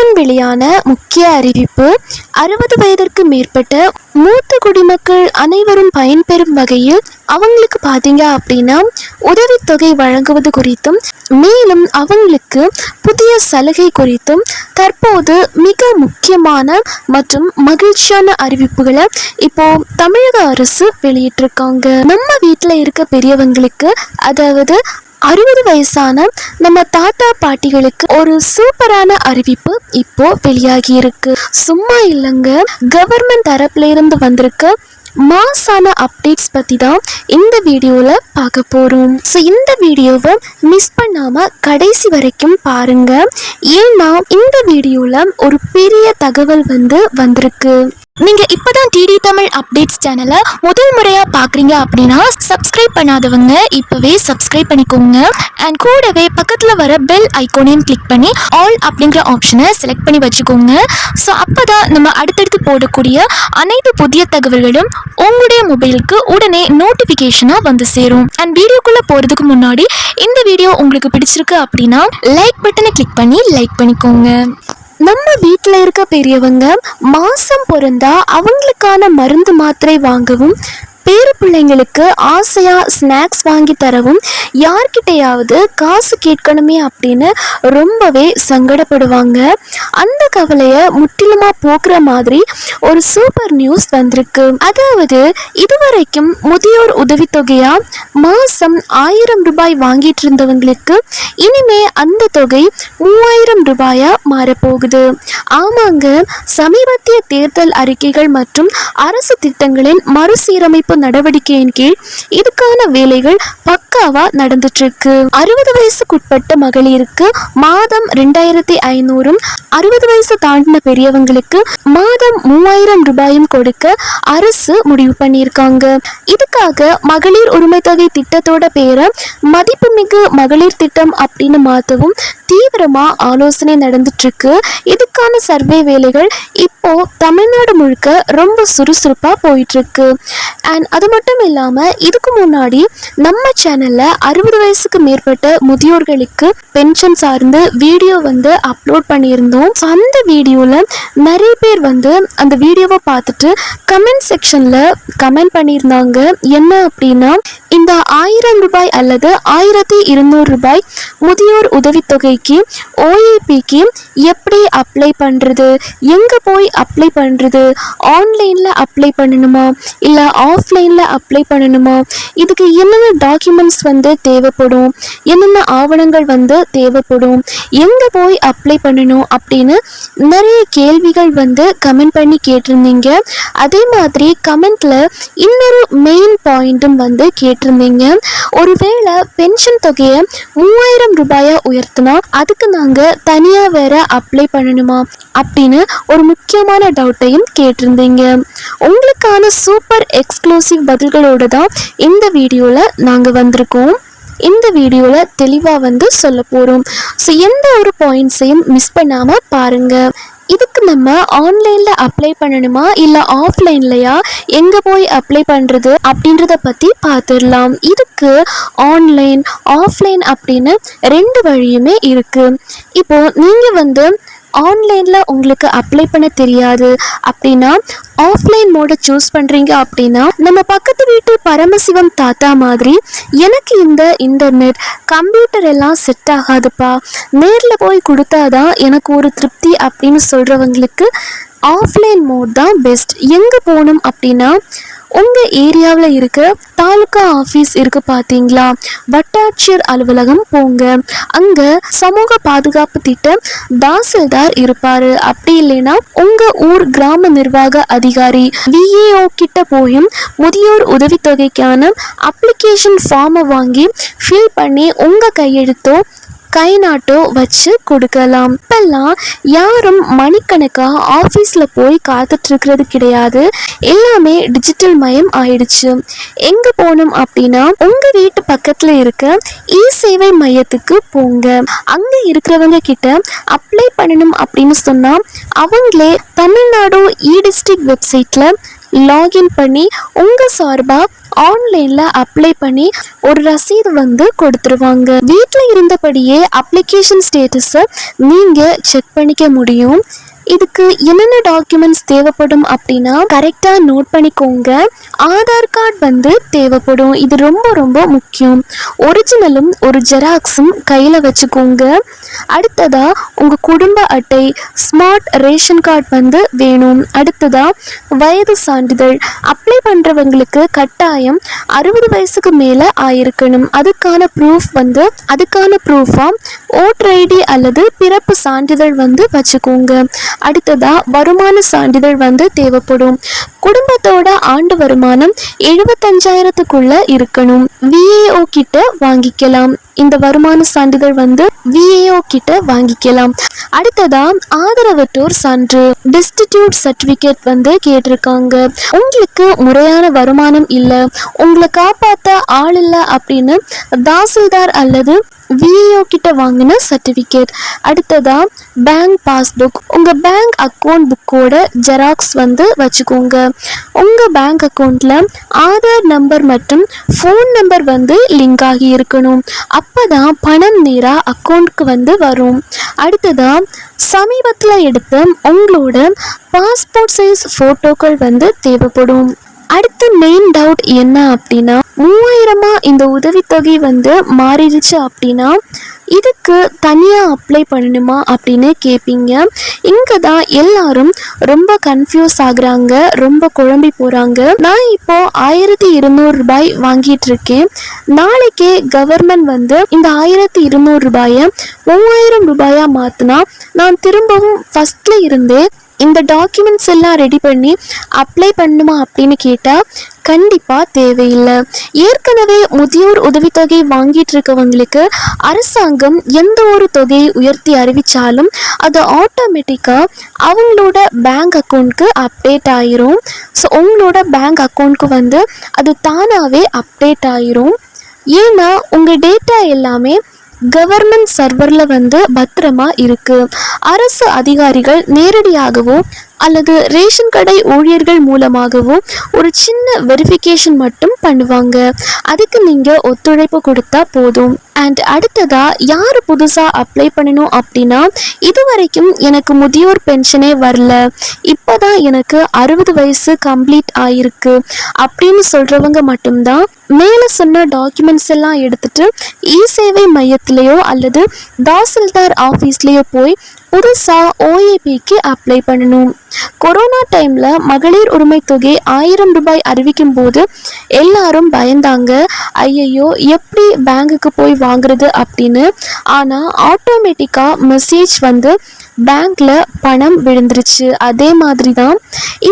முன் வெளியான முக்கிய அறிவிப்பு. 60 வயதிற்கு மேற்பட்ட மூத்த குடிமக்கள் அனைவரும் பயன்பெறும் வகையில் அவங்களுக்கு பார்த்தீங்க அப்படின்னா உதவித்தொகை வழங்குவது குறித்தும், மேலும் அவங்களுக்கு புதிய சலுகை குறித்தும் தற்போது மிக முக்கியமான மற்றும் மகிழ்ச்சியான அறிவிப்புகளை இப்போ தமிழக அரசு வெளியிட்டிருக்காங்க. நம்ம வீட்டில் இருக்க பெரியவங்களுக்கு, அதாவது 60 வயசான நம்ம தாத்தா பாட்டிகளுக்கு ஒரு சூப்பரான அறிவிப்பு இப்போ வெளியாகி இருக்கு. சும்மா இல்லைங்க, கவர்மெண்ட் தரப்புல இருந்து வந்திருக்க மாசான அப்டேட்ஸ் பற்றி தான் இந்த வீடியோவில் பார்க்க போகிறோம். ஸோ இந்த வீடியோவை மிஸ் பண்ணாமல் கடைசி வரைக்கும் பாருங்க. ஏன்னா இந்த வீடியோவில் ஒரு பெரிய தகவல் வந்திருக்கு. நீங்க இப்பதான் டிடி தமிழ் அப்டேட்ஸ் சேனலை முதல் முறையா பாக்குறீங்க அப்படின்னா சப்ஸ்கிரைப் பண்ணாதவங்க இப்பவே சப்ஸ்கிரைப் பண்ணிக்கோங்க. அண்ட் கூடவே பக்கத்துல வர பெல் ஐகானையும் கிளிக் பண்ணி ஆல் அப்படிங்கிற ஆப்ஷனை செலக்ட் பண்ணி வச்சுக்கோங்க. ஸோ அப்பதான் நம்ம அடுத்தடுத்து போடக்கூடிய அனைத்து புதிய தகவல்களும் உங்களுடைய மொபைலுக்கு உடனே நோட்டிபிகேஷனா வந்து சேரும். அண்ட் வீடியோக்குள்ள போறதுக்கு முன்னாடி இந்த வீடியோ உங்களுக்கு பிடிச்சிருக்கு அப்படின்னா லைக் பட்டனை கிளிக் பண்ணி லைக் பண்ணிக்கோங்க. நம்ம வீட்டில் இருக்க பெரியவங்க மாதம் பிறந்தா அவங்களுக்கான மருந்து மாத்திரை வாங்கவும், பேரு பிள்ளைங்களுக்கு ஆசையாக ஸ்நாக்ஸ் வாங்கி தரவும் யார்கிட்டையாவது காசு கேட்கணுமே அப்படின்னு ரொம்பவே சங்கடப்படுவாங்க. அந்த கவலையை முற்றிலுமாக போக்குற மாதிரி ஒரு சூப்பர் நியூஸ் வந்திருக்கு. அதாவது இதுவரைக்கும் முதியோர் உதவித்தொகையா மாதம் 1000 ரூபாய் வாங்கிட்டு இருந்தவங்களுக்கு இனிமே அந்த தொகை 3000 ரூபாயா மாறப்போகுது. ஆமாங்க, சமீபத்திய தேர்தல் அறிக்கைகள் மற்றும் அரசு திட்டங்களின் மறுசீரமைப்பு நடவடிக்கையின் கீழ் இதுக்கான வேலைகள் பக்காவா நடந்துட்டு இருக்கு. 60 வயசுக்குட்பட்ட மகளிருக்கு மாதம் 2500, 60 வயசு தாண்டின பெரியவங்களுக்கு மாதம் 3000 ரூபாயும் கொடுக்க அரசு முடிவு பண்ணியிருக்காங்க. இதுக்காக மகளிர் உரிமை தொகை திட்டத்தோட பேரை மதிப்புமிகு மகளிர் திட்டம் அப்படின்னு மாற்றவும் தீவிரமா ஆலோசனை நடந்துட்டு இருக்கு. இதுக்கான சர்வே வேலைகள் இப்போ தமிழ்நாடு முழுக்க ரொம்ப சுறுசுறுப்பா போயிட்டு இருக்கு. அண்ட் அது மட்டும் இல்லாம இதுக்கு முன்னாடி நம்ம சேனல்ல 60 வயசுக்கு மேற்பட்ட முதியோர்களுக்கு பென்ஷன் சார்ந்து வீடியோ அப்லோட் பண்ணியிருந்தோம். அந்த வீடியோல நிறைய பேர் அந்த வீடியோவை பார்த்துட்டு கமெண்ட் செக்ஷன்ல கமெண்ட் பண்ணியிருந்தாங்க. என்ன அப்படின்னா, இந்த 1000 ரூபாய் அல்லது 1200 ரூபாய் முதியோர் உதவித்தொகைக்கு ஓஏபிக்கு எப்படி அப்ளை பண்ணுறது, எங்கே போய் அப்ளை பண்ணுறது, ஆன்லைனில் அப்ளை பண்ணணுமா இல்லை ஆஃப்லைனில் அப்ளை பண்ணணுமா, இதுக்கு என்னென்ன டாக்குமெண்ட்ஸ் தேவைப்படும், என்னென்ன ஆவணங்கள் தேவைப்படும், எங்கே போய் அப்ளை பண்ணணும் அப்படின்னு நிறைய கேள்விகள் கமெண்ட் பண்ணி கேட்டிருந்தீங்க. அதே மாதிரி கமெண்ட்ல இன்னொரு மெயின் பாயிண்ட்டும் கேட்டிருந்தீங்க. ஒருவேளை பென்ஷன் தொகையை 3000 ரூபாயா உயர்த்தினா அதுக்கு நாங்கள் தனியாக வேற அப்ளை பண்ணணுமா அப்படின்னு ஒரு முக்கியமான டவுட்டையும் கேட்டிருந்தீங்க. உங்களுக்கான சூப்பர் எக்ஸ்க்ளூசிவ் பதில்களோடு தான் இந்த வீடியோவில் நாங்கள் வந்திருக்கோம். இந்த வீடியோவில் தெளிவாக சொல்ல போகிறோம். ஸோ எந்த ஒரு பாயிண்ட்ஸையும் மிஸ் பண்ணாமல் பாருங்கள். இதுக்கு நம்ம ஆன்லைனில் அப்ளை பண்ணணுமா இல்லை ஆஃப்லைன்லையா, எங்கே போய் அப்ளை பண்ணுறது அப்படின்றத பற்றி பார்த்துடலாம். இதுக்கு ஆன்லைன் ஆஃப்லைன் அப்படின்னு 2 வழியுமே இருக்குது. இப்போது நீங்கள் ஆன்லைனில் உங்களுக்கு அப்ளை பண்ண தெரியாது அப்படின்னா ஆஃப்லைன் மோடை சூஸ் பண்ணுறீங்க அப்படின்னா, நம்ம பக்கத்து வீட்டு பரமசிவம் தாத்தா மாதிரி எனக்கு இந்த இன்டர்நெட் கம்ப்யூட்டர் எல்லாம் செட் ஆகாதுப்பா, நேரில் போய் கொடுத்தாதான் எனக்கு ஒரு திருப்தி அப்படின்னு சொல்கிறவங்களுக்கு ஆஃப்லைன் மோட் தான் பெஸ்ட். எங்கே போகணும் அப்படின்னா, உங்கள் ஏரியாவில் இருக்க தாலுகா ஆஃபீஸ் இருக்குது பார்த்தீங்களா, வட்டாட்சியர் அலுவலகம் போங்க. அங்கே சமூக பாதுகாப்பு திட்ட தாசில்தார் இருப்பார். அப்படி இல்லைன்னா உங்கள் ஊர் கிராம நிர்வாக அதிகாரி விஏஓ கிட்ட போயும் முதியோர் உதவித்தொகைக்கான அப்ளிகேஷன் ஃபார்மை வாங்கி ஃபில் பண்ணி உங்கள் கையெழுத்தோ கை நாட்டோ வச்சு கொடுக்கலாம். இப்பெல்லாம் யாரும் மணிக்கணக்காக ஆஃபீஸில் போய் காத்துட்ருக்கிறது கிடையாது. எல்லாமே டிஜிட்டல் மயம் ஆயிடுச்சு. எங்கே போகணும் அப்படின்னா உங்கள் வீட்டு பக்கத்தில் இருக்க இ சேவை மையத்துக்கு போங்க. அங்கே இருக்கிறவங்க கிட்ட அப்ளை பண்ணணும் அப்படின்னு சொன்னால் அவங்களே தமிழ்நாடு இ டிஸ்ட்ரிக்ட் வெப்சைட்டில் லாகின் பண்ணி உங்கள் சார்பாக ஆன்லைன்ல அப்ளை பண்ணி ஒரு ரசீது வந்து கொடுத்துருவாங்க. வீட்டில் இருந்தபடியே அப்ளிகேஷன் ஸ்டேட்டஸை நீங்க செக் பண்ணிக்க முடியும். இதுக்கு என்னென்ன டாக்குமெண்ட்ஸ் தேவைப்படும் அப்படின்னா கரெக்டாக நோட் பண்ணிக்கோங்க. ஆதார் கார்டு வந்து தேவைப்படும். இது ரொம்ப ரொம்ப முக்கியம். ஒரிஜினலும் ஒரு ஜெராக்ஸும் கையில் வச்சுக்கோங்க. அடுத்ததா உங்கள் குடும்ப அட்டை, ஸ்மார்ட் ரேஷன் கார்டு வந்து வேணும். அடுத்ததா வயது சான்றிதழ். அப்ளை பண்ணுறவங்களுக்கு கட்டாயம் 60 வயசுக்கு மேலே ஆயிருக்கணும். அதுக்கான ப்ரூஃபாக ஓட்டர் ஐடி அல்லது பிறப்பு சான்றிதழ் வந்து வச்சுக்கோங்க. அடுத்ததா வருமான சான்றிதழ் வந்து தேவைப்படும். குடும்பத்தோட ஆண்டு வருமானம் 75,000க்குள்ள இருக்கணும். VAO கிட்ட வாங்கிக்கலாம். இந்த வருமான சான்றிதழ் வந்து VAO கிட்ட வாங்கிக்கலாம். அடுத்ததா ஆதரவற்றோர் சான்று, டிஸ்டிடியூட் சர்டிபிகேட் வந்து கேட்டிருக்காங்க. உங்களுக்கு முறையான வருமானம் இல்லை, உங்களை காப்பாற்ற ஆள் இல்லை அப்படின்னு தாசில்தார் அல்லது VAO கிட்ட வாங்கின சர்டிஃபிகேட். அடுத்ததா பேங்க் பாஸ்புக், உங்கள் பேங்க் அக்கௌண்ட் புக்கோட ஜெராக்ஸ் வந்து வச்சுக்கோங்க. உங்கள் பேங்க் அக்கௌண்ட்டில் ஆதார் நம்பர் மற்றும் ஃபோன் நம்பர் வந்து லிங்க் ஆகி இருக்கணும். அப்போ தான் பணம் நேராக அக்கௌண்ட்க்கு வந்து வரும். அடுத்ததா சமீபத்தில் எடுத்த உங்களோட பாஸ்போர்ட் சைஸ் ஃபோட்டோக்கள் வந்து தேவைப்படும். அடுத்த மெயின் டவுட் என்ன அப்படின்னா 3000 இந்த உதவித்தொகை வந்து மாறிடுச்சு அப்படின்னா இதுக்கு தனியாக அப்ளை பண்ணணுமா அப்படின்னு கேட்பீங்க. இங்கே தான் எல்லாரும் ரொம்ப கன்ஃபியூஸ் ஆகுறாங்க, ரொம்ப குழம்பி போகிறாங்க. நான் இப்போ 1200 ரூபாய் வாங்கிட்டு இருக்கேன். நாளைக்கே கவர்மெண்ட் வந்து இந்த 1200 ரூபாயை 3000 ரூபாயா மாற்றினா நான் திரும்பவும் ஃபர்ஸ்ட்ல இருந்தே இந்த டாக்குமெண்ட்ஸ் எல்லாம் ரெடி பண்ணி அப்ளை பண்ணுமா அப்படின்னு கேட்டால் கண்டிப்பாக தேவையில்லை. ஏற்கனவே முதியோர் உதவித்தொகை வாங்கிட்டு இருக்கவங்களுக்கு அரசாங்கம் எந்த ஒரு தொகையை உயர்த்தி அறிவித்தாலும் அது ஆட்டோமேட்டிக்காக அவங்களோட பேங்க் அக்கௌண்ட்க்கு அப்டேட் ஆயிரும். ஸோ உங்களோட பேங்க் அக்கௌண்ட்க்கு வந்து அது தானாகவே அப்டேட் ஆயிரும். ஏன்னா உங்கள் டேட்டா எல்லாமே கவர்மெண்ட் சர்வரில் வந்து பத்திரமா இருக்கு. அரசு அதிகாரிகள் நேரடியாகவோ அல்லது ரேஷன் கடை ஊழியர்கள் மூலமாகவோ ஒரு சின்ன வெரிஃபிகேஷன் மட்டும் பண்ணுவாங்க. அதுக்கு நீங்கள் ஒத்துழைப்பு கொடுத்தா போதும். அண்ட் அடுத்ததா யார் புதுசாக அப்ளை பண்ணணும் அப்படின்னா இது வரைக்கும் எனக்கு முதியோர் பென்ஷனே வரல, இப்போ தான் எனக்கு 60 வயசு கம்ப்ளீட் ஆயிருக்கு அப்படின்னு சொல்கிறவங்க மட்டும்தான் மேலே சொன்ன டாக்குமெண்ட்ஸ் எல்லாம் எடுத்துட்டு இ-சேவை மையத்திலேயோ அல்லது தாசில்தார் ஆஃபீஸ்லேயோ போய் புதுசாக OAPக்கு அப்ளை பண்ணணும். கொரோனா டைமில் மகளிர் உரிமை தொகை 1000 ரூபாய் அறிவிக்கும் போது எல்லாரும் பயந்தாங்க, ஐயையோ எப்படி பேங்குக்கு போய் வாங்குறது அப்படின்னு. ஆனால் ஆட்டோமேட்டிக்காக மெசேஜ் வந்து பேங்க்ல பணம் விழுந்துருச்சு. அதே மாதிரி தான்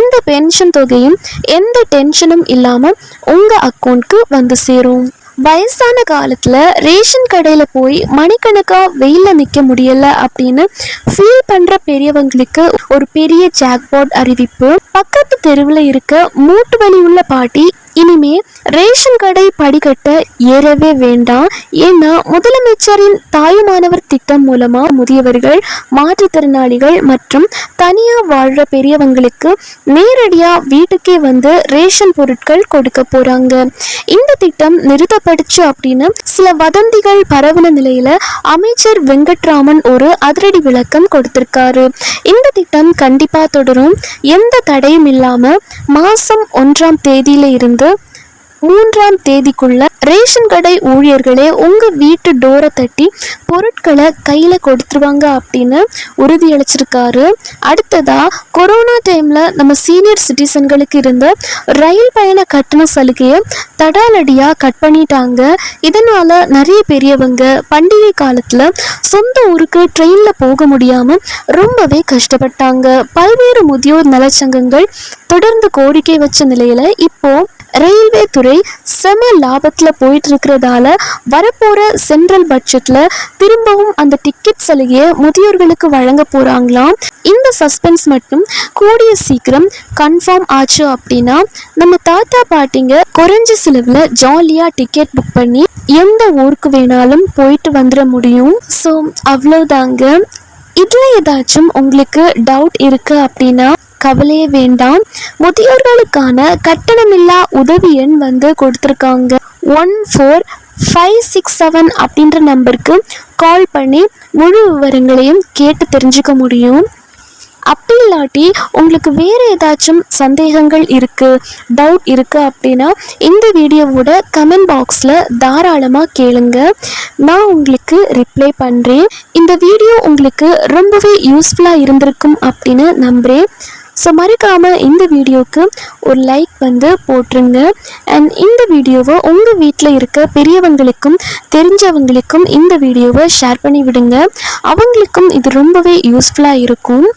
இந்த பென்ஷன் தொகையும் எந்த டென்ஷனும் இல்லாமல் உங்கள் அக்கௌண்ட்க்கு வந்து சேரும். வயசான காலத்தில் ரேஷன் கடையில் போய் மணிக்கணக்காக வெயிலில் நிற்க முடியலை அப்படின்னு ஃபீல் பண்ணுற பெரியவங்களுக்கு ஒரு பெரிய ஜாக்பாட் அறிவிப்பு. பக்கத்து தெருவில் இருக்க மூட்டு வலி உள்ள பாட்டி இனிமே ரேஷன் கடை படிக்கட்ட ஏறவே வேண்டாம். ஏன்னா முதலமைச்சரின் தாயுமானவர் திட்டம் மூலமா முதியவர்கள், மாற்றுத்திறனாளிகள் மற்றும் தனியா வாழ்ற பெரியவங்களுக்கு நேரடியா வீட்டுக்கே வந்து ரேஷன் பொருட்கள் கொடுக்க போறாங்க. இந்த திட்டம் நிறுத்தப்படுச்சு அப்படின்னு சில வதந்திகள் பரவன நிலையில அமைச்சர் வெங்கட்ராமன் ஒரு அதிரடி விளக்கம் கொடுத்திருக்காரு. இந்த திட்டம் கண்டிப்பா தொடரும். எந்த தடையும் இல்லாம மாசம் 1ஆம் தேதியில இருந்து 3ஆம் தேதிக்குள்ள ரேஷன் கடை ஊழியர்களே உங்க வீட்டு டோரை தட்டி பொருட்களை கையில கொடுத்துருவாங்க அப்படின்னு உறுதியளிச்சிருக்காரு. அடுத்ததா கொரோனா டைம்ல நம்ம சீனியர் சிட்டிசன்களுக்கு இருந்த ரயில் பயண கட்டண சலுகையை தடாலடியா கட் பண்ணிட்டாங்க. இதனால நிறைய பெரியவங்க பண்டிகை காலத்துல சொந்த ஊருக்கு ட்ரெயின்ல போக முடியாம ரொம்பவே கஷ்டப்பட்டாங்க. பல்வேறு முதியோர் நலச்சங்கங்கள் தொடர்ந்து கோரிக்கை வச்ச நிலையில இப்போ ரயில்வே துறை செம லாபத்தில் போயிட்டு இருக்கிறதால வரப்போற சென்ட்ரல் பட்ஜெட்ல திரும்பவும் அந்த டிக்கெட் சலுகையை முதியோர்களுக்கு வழங்க போறாங்களாம். இந்த சஸ்பென்ஸ் மட்டும் கூடிய சீக்கிரம் கன்ஃபார்ம் ஆச்சு அப்படின்னா நம்ம தாத்தா பாட்டிங்க குறைஞ்ச செலவுல ஜாலியா டிக்கெட் புக் பண்ணி எந்த ஊருக்கு வேணாலும் போயிட்டு வந்துட முடியும். ஸோ அவ்வளோதாங்க. இதில் ஏதாச்சும் உங்களுக்கு டவுட் இருக்குது அப்படின்னா கவலையே வேண்டாம். முதியோர்களுக்கான கட்டணமில்லா உதவி எண் கொடுத்துருக்காங்க. 14567 அப்படின்ற நம்பருக்கு கால் பண்ணி முழு விவரங்களையும் கேட்டு தெரிஞ்சுக்க முடியும். அப்படி இல்லாட்டி உங்களுக்கு வேறு ஏதாச்சும் சந்தேகங்கள் இருக்குது, டவுட் இருக்குது அப்படின்னா இந்த வீடியோவோட கமெண்ட் பாக்ஸில் தாராளமாக கேளுங்க. நான் உங்களுக்கு ரிப்ளை பண்ணுறேன். இந்த வீடியோ உங்களுக்கு ரொம்பவே யூஸ்ஃபுல்லாக இருந்திருக்கும் அப்படின்னு நம்புகிறேன். ஸோ மறக்காமல் இந்த வீடியோவுக்கு ஒரு லைக் போட்டுருங்க. அண்ட் இந்த வீடியோவை உங்கள் வீட்டில் இருக்க பெரியவங்களுக்கும் தெரிஞ்சவங்களுக்கும் இந்த வீடியோவை ஷேர் பண்ணி விடுங்க. அவங்களுக்கும் இது ரொம்பவே யூஸ்ஃபுல்லாக இருக்கும்.